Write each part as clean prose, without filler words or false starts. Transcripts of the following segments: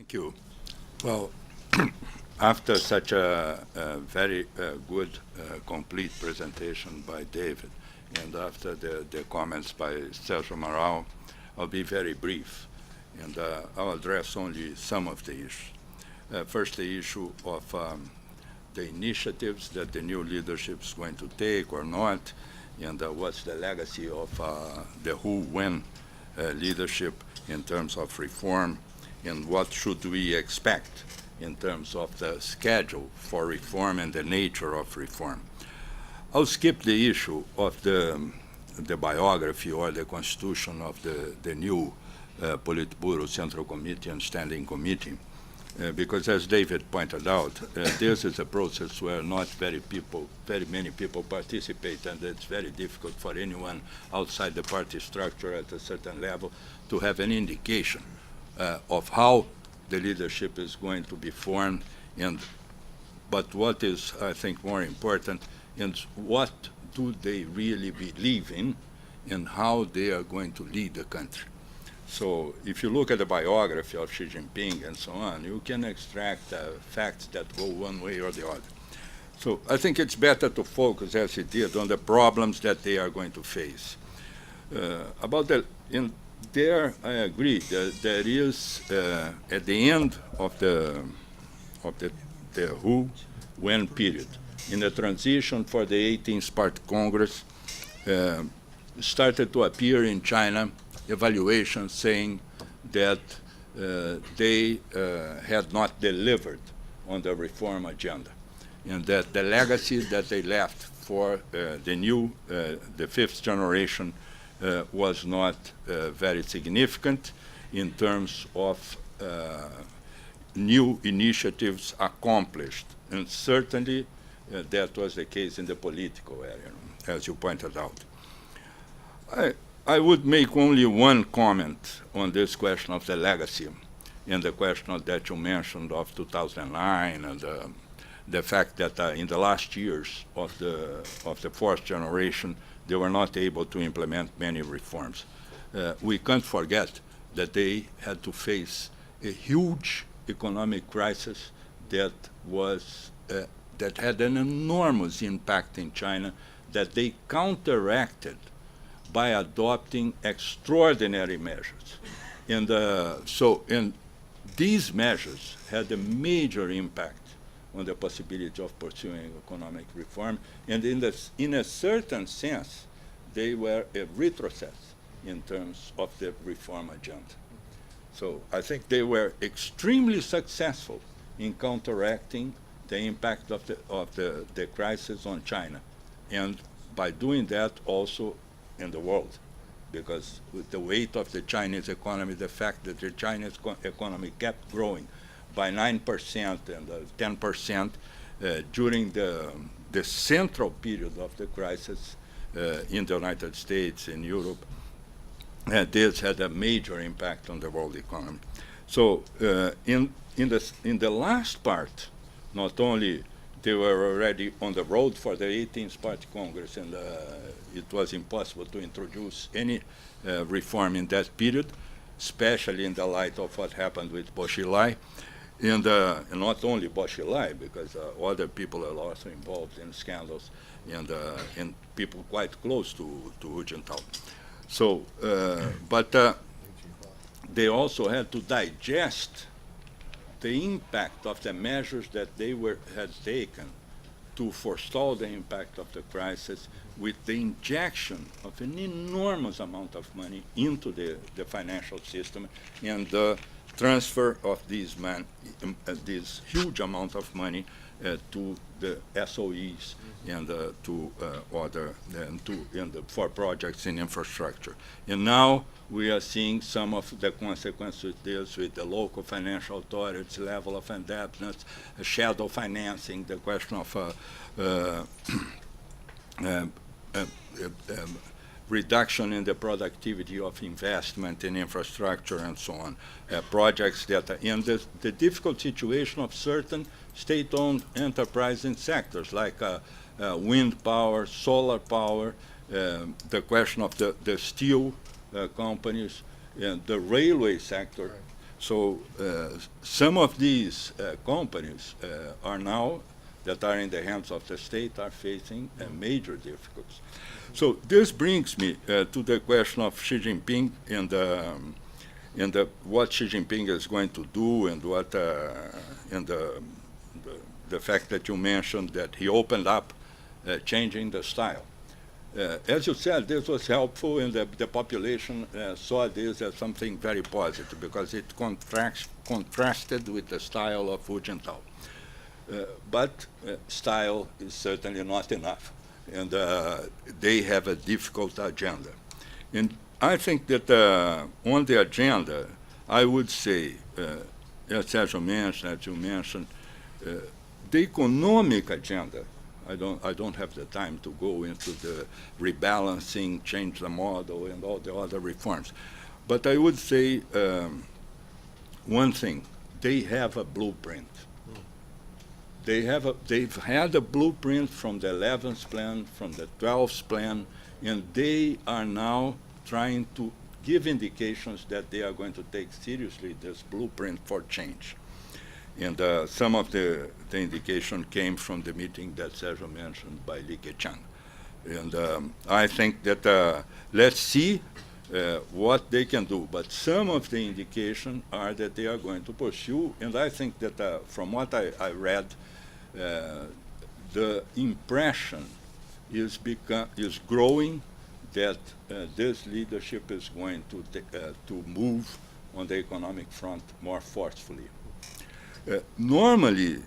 Thank you. Well, after such a very good, complete presentation by David, and after the comments by Sergio Amaral, I'll be very brief, and I'll address only some of the issues. First, the issue of the initiatives that the new leadership is going to take or not, and what's the legacy of the who-when leadership in terms of reform, and what should we expect in terms of the schedule for reform and the nature of reform. I'll skip the issue of the biography or the constitution of the new Politburo Central Committee and Standing Committee, because as David pointed out, this is a process where not very many people participate, and it's very difficult for anyone outside the party structure at a certain level to have an indication of how the leadership is going to be formed, but what is, I think, more important is what do they really believe in and how they are going to lead the country. So if you look at the biography of Xi Jinping and so on, you can extract facts that go one way or the other. So I think it's better to focus, as he did, on the problems that they are going to face. There, I agree that there is, at the end of the who-when period, in the transition for the 18th Party Congress, started to appear in China evaluations saying that they had not delivered on the reform agenda, and that the legacy that they left for the fifth generation was not very significant in terms of new initiatives accomplished. And certainly that was the case in the political area, as you pointed out. I would make only one comment on this question of the legacy and the question that you mentioned of 2009 and the fact that in the last years of the fourth generation, they were not able to implement many reforms. We can't forget that they had to face a huge economic crisis that had an enormous impact in China that they counteracted by adopting extraordinary measures. And these measures had a major impact on the possibility of pursuing economic reform, and in a certain sense, they were a retrocess in terms of the reform agenda. So I think they were extremely successful in counteracting the impact of the crisis on China, and by doing that also in the world, because with the weight of the Chinese economy, the fact that the Chinese economy kept growing by 9% and 10% during the central period of the crisis in the United States, in Europe, this had a major impact on the world economy. So in the last part, not only they were already on the road for the 18th Party Congress, and it was impossible to introduce any reform in that period, especially in the light of what happened with Bo Xilai. And not only Bo Xilai, because other people are also involved in scandals, and people quite close to Hu Jintao. So, but they also had to digest the impact of the measures that they had taken to forestall the impact of the crisis with the injection of an enormous amount of money into the financial system and the transfer of this huge amount of money to the SOEs and to for projects in infrastructure. And now we are seeing some of the consequences of this with the local financial authorities, level of indebtedness, shadow financing, the question of reduction in the productivity of investment in infrastructure and so on, projects that are in the difficult situation of certain state-owned enterprise in sectors like wind power, solar power, the question of the steel companies, and the railway sector, So some of these companies are now, that are in the hands of the state, are facing major difficulties. So this brings me to the question of Xi Jinping and what Xi Jinping is going to do, and what and the fact that you mentioned that he opened up changing the style. As you said, this was helpful, and the population saw this as something very positive because it contrasted with the style of Hu Jintao. But style is certainly not enough, and they have a difficult agenda. And I think that on the agenda, I would say, as you mentioned, the economic agenda. I don't have the time to go into the rebalancing, change the model, and all the other reforms. But I would say one thing: they have a blueprint. They've had a blueprint from the 11th plan, from the 12th plan, and they are now trying to give indications that they are going to take seriously this blueprint for change. And some of the indication came from the meeting that Sergio mentioned by Li Keqiang. And I think that let's see what they can do. But some of the indication are that they are going to pursue, and I think that from what I read, the impression is growing that this leadership is going to move on the economic front more forcefully. Normally,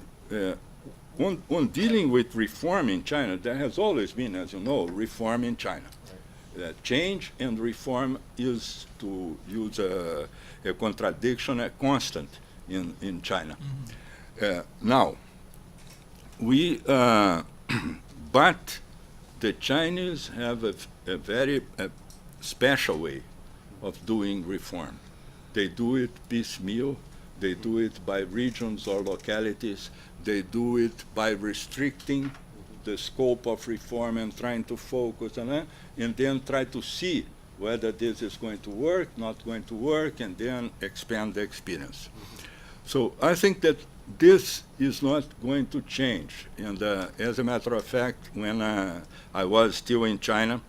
when dealing with reform in China, there has always been, as you know, reform in China. Change and reform is, to use a contradiction, a constant in China. Now, but the Chinese have a very special way of doing reform. They do it piecemeal. They do it by regions or localities. They do it by restricting the scope of reform and trying to focus on it, and then try to see whether this is going to work, not going to work, and then expand the experience. So I think that this is not going to change. And as a matter of fact, when I was still in China,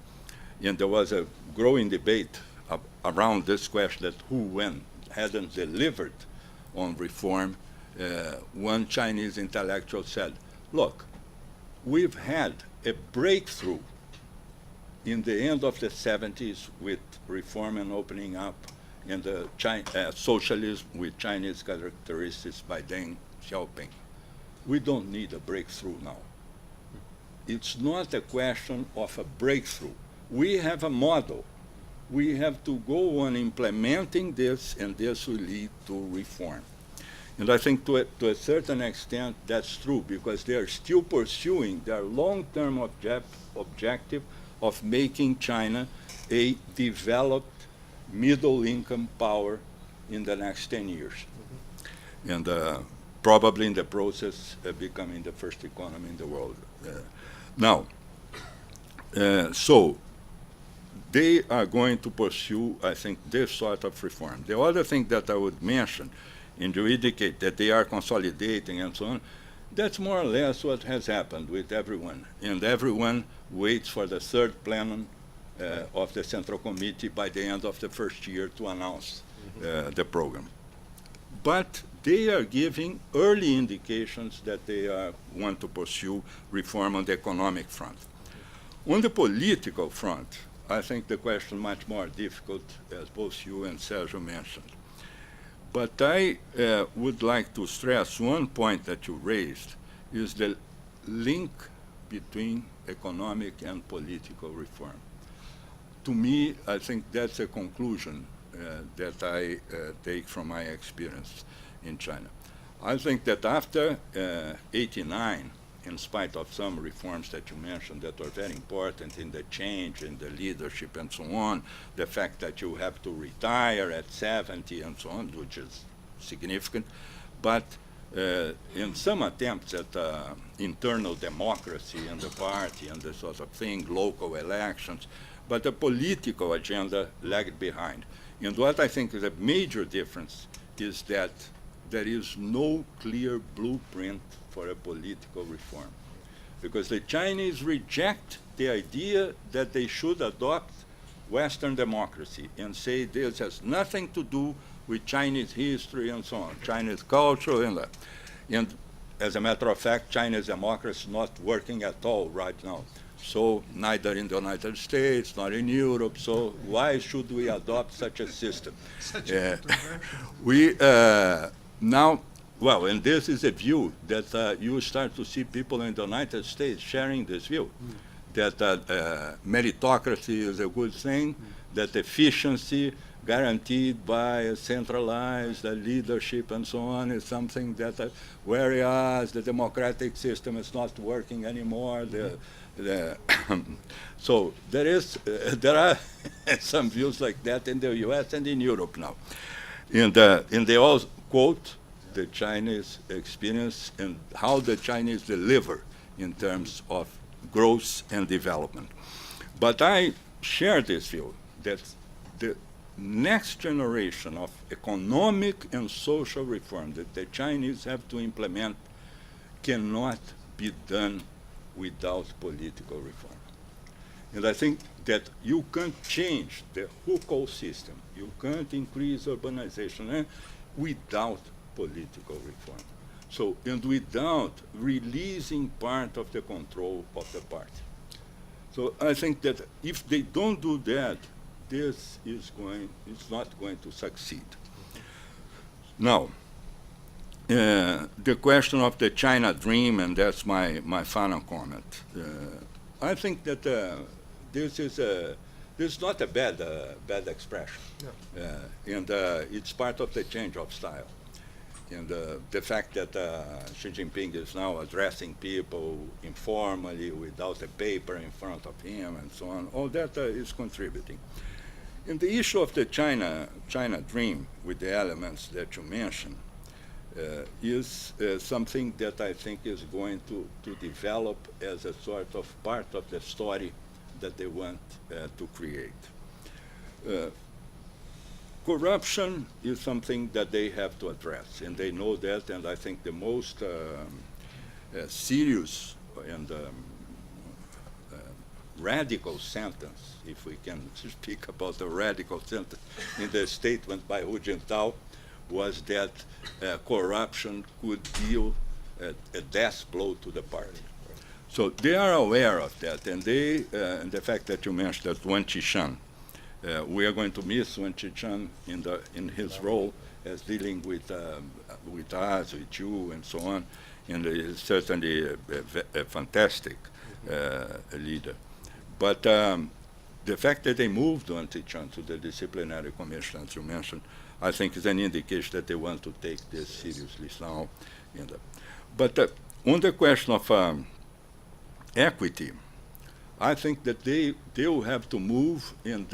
and there was a growing debate around this question that who, when, hadn't delivered on reform, one Chinese intellectual said, look, we've had a breakthrough in the end of the 70s with reform and opening up in the socialism with Chinese characteristics by Deng Xiaoping. We don't need a breakthrough now. It's not a question of a breakthrough. We have a model. We have to go on implementing this, and this will lead to reform. And I think to a certain extent that's true, because they are still pursuing their long-term objective of making China a developed middle-income power in the next 10 years. And probably in the process becoming the first economy in the world. So they are going to pursue, I think, this sort of reform. The other thing that I would mention, and you indicate that they are consolidating and so on, that's more or less what has happened with everyone. And everyone waits for the third plenum of the Central Committee by the end of the first year to announce the program. But they are giving early indications that they want to pursue reform on the economic front. On the political front, I think the question is much more difficult, as both you and Sergio mentioned. But I would like to stress one point that you raised, is the link between economic and political reform. To me, I think that's a conclusion that I take from my experience in China. I think that after '89, in spite of some reforms that you mentioned that were very important in the change in the leadership and so on, the fact that you have to retire at 70 and so on, which is significant, but in some attempts at internal democracy in the party and this sort of thing, local elections, but the political agenda lagged behind. And what I think is a major difference is that there is no clear blueprint for a political reform, because the Chinese reject the idea that they should adopt Western democracy and say this has nothing to do with Chinese history and so on, Chinese culture and that. And as a matter of fact, Chinese democracy is not working at all right now. So neither in the United States, nor in Europe. So why should we adopt such a system? Such a controversial. We now, well, and this is a view that you start to see people in the United States sharing this view, that meritocracy is a good thing, that efficiency guaranteed by a centralized leadership and so on is something that, whereas the democratic system is not working anymore. So there are some views like that in the U.S. and in Europe now. And they all quote the Chinese experience and how the Chinese deliver in terms of growth and development. But I share this view that the next generation of economic and social reform that the Chinese have to implement cannot be done without political reform. And I think that you can't change the whole system, you can't increase urbanization without political reform. So, and without releasing part of the control of the party. So I think that if they don't do that, this is not going to succeed. Now, the question of the China dream, and that's my final comment. I think that this is not a bad expression, and it's part of the change of style. And the fact that Xi Jinping is now addressing people informally without a paper in front of him and so on, all that is contributing. And the issue of the China dream with the elements that you mentioned is something that I think is going to develop as a sort of part of the story that they want to create. Corruption is something that they have to address, and they know that, and I think the most serious and radical sentence, if we can speak about a radical sentence, in the statement by Hu Jintao was that corruption could deal a death blow to the party. So they are aware of that, and and the fact that you mentioned that Wen Qishan, we are going to miss Wen Qishan in his role as dealing with us, with you, and so on, and he is certainly a fantastic leader. But the fact that they moved Wen Qishan to the disciplinary commission, as you mentioned, I think is an indication that they want to take this seriously now. But on the question of equity, I think that they will have to move in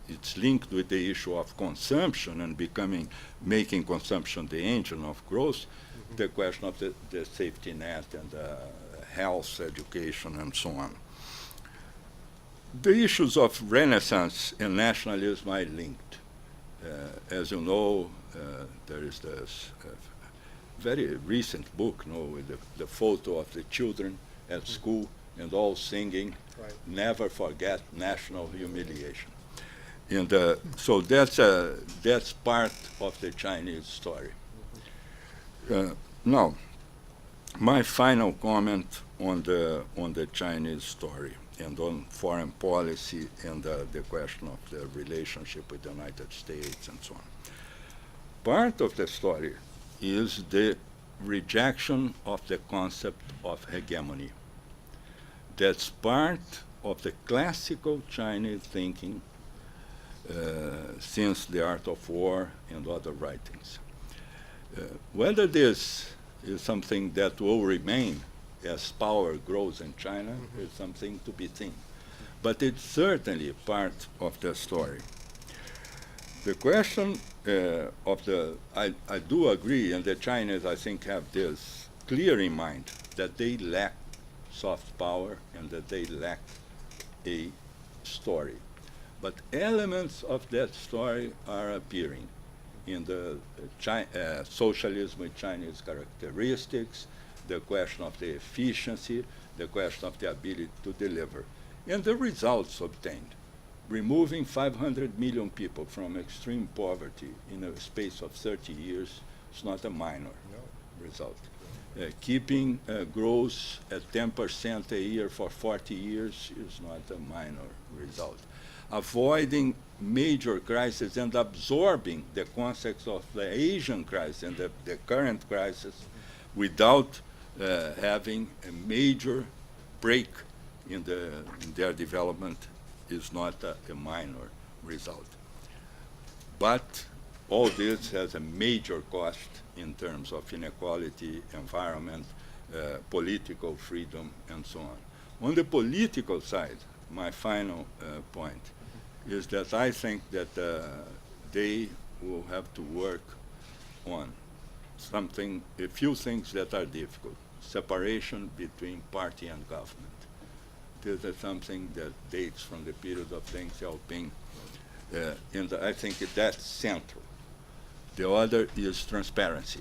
it's linked with the issue of consumption and making consumption the engine of growth, the question of the safety net and health, education, and so on. The issues of Renaissance and nationalism are linked. As you know, there is this very recent book, with the photo of the children at school and all singing, right. Never forget national humiliation. And so that's part of the Chinese story. Now, my final comment on the Chinese story and on foreign policy and the question of the relationship with the United States and so on. Part of the story is the rejection of the concept of hegemony. That's part of the classical Chinese thinking since The Art of War and other writings. Whether this is something that will remain as power grows in China is something to be seen. But it's certainly part of the story. The question I do agree, and the Chinese, I think, have this clear in mind, that they lack soft power and that they lack a story. But elements of that story are appearing. in the socialism with Chinese characteristics, the question of the efficiency, the question of the ability to deliver. And the results obtained, removing 500 million people from extreme poverty in a space of 30 years is not a minor result. Keeping growth at 10% a year for 40 years is not a minor result. Avoiding major crises and absorbing the consequences of the Asian crisis and the current crisis without having a major break in their development is not a minor result. But all this has a major cost in terms of inequality, environment, political freedom, and so on. On the political side, my final point is that I think that they will have to work on a few things that are difficult. Separation between party and government. This is something that dates from the period of Deng Xiaoping, and I think that's central. The other is transparency.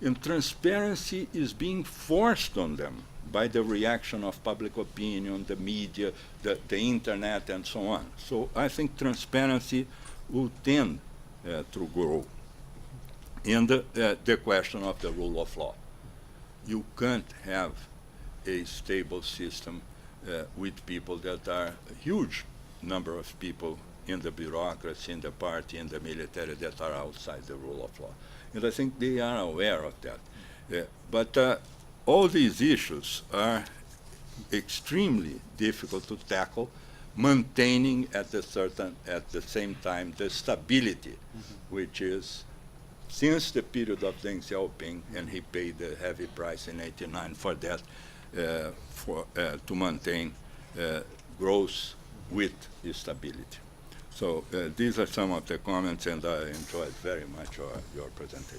And transparency is being forced on them by the reaction of public opinion, the media, the internet, and so on. So I think transparency will tend to grow. And the question of the rule of law. You can't have a stable system with people that are a huge number of people in the bureaucracy, in the party, in the military that are outside the rule of law. And I think they are aware of that. But all these issues are extremely difficult to tackle, maintaining at the same time the stability, which is since the period of Deng Xiaoping, and he paid a heavy price in '89 for that, to maintain growth with stability. So these are some of the comments, and I enjoyed very much your presentation.